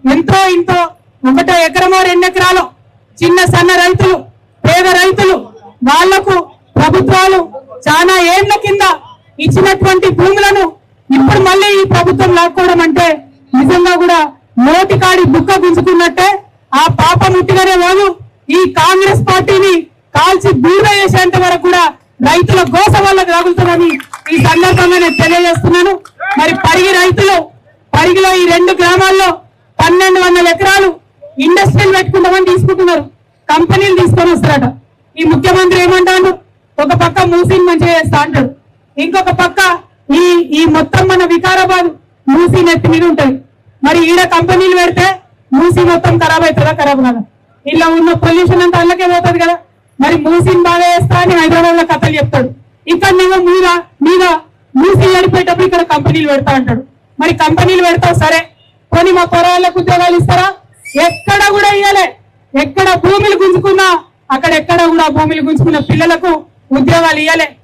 ఎంతో ఇంతో 1 ఎకరమో 2 ఎకరాలు చిన్న సన్న రైతులు పేద రైతులు వాళ్లకు ప్రభుత్వాలు చాలా ఏళ్ల కింద ఇచ్చినటువంటి భూములను ఇప్పుడు మళ్ళీ ఈ ప్రభుత్వం లాక్కోవడం అంటే నిజంగా కూడా నోటికాడి బుక్క గుంజుకున్నట్టే. ఆ పాప ముట్టిగానే వాళ్ళు ఈ కాంగ్రెస్ పార్టీని కాల్చి బూర చేసేంత వరకు కూడా రైతుల గోస వాళ్ళకు తగులుతుందని ఈ సందర్భంగా నేను తెలియజేస్తున్నాను. మరి పరిగి రైతులు పరిగిలో ఈ 2 గ్రామాల్లో 1200 ఎకరాలు ఇండస్ట్రీలు పెట్టుకుంటామని తీసుకుంటున్నారు. కంపెనీలు తీసుకొని వస్తారట. ఈ ముఖ్యమంత్రి ఏమంటాడు? ఒక పక్క మూసీని మంచిగా చేస్తా అంటాడు, ఇంకొక పక్క ఈ మొత్తం మన వికారాబాద్ మూసీ నెత్తి మీద ఉంటుంది. మరి ఈడ కంపెనీలు పెడితే మూసీ మొత్తం ఖరాబ్ అవుతుందా? ఖరాబ్ కదా. ఇలా ఉన్న పొల్యూషన్ అంతా అల్లకే పోతుంది కదా. మరి మూసీని బాగా చేస్తా అని హైదరాబాద్ లో కథలు చెప్తాడు. ఇక్కడ నేను మీద మూసీ నడిపేటప్పుడు ఇక్కడ కంపెనీలు పెడతా అంటాడు. మరి కంపెనీలు పెడతావు సరే, కొని మా పొరాళ్ళకు ఉద్యోగాలు ఇస్తారా? ఎక్కడ కూడా ఇయ్యలే. ఎక్కడ భూములు గుంజుకున్నా అక్కడెక్కడ కూడా భూములు గుంజుకున్న పిల్లలకు ఉద్యోగాలు ఇయ్యలే.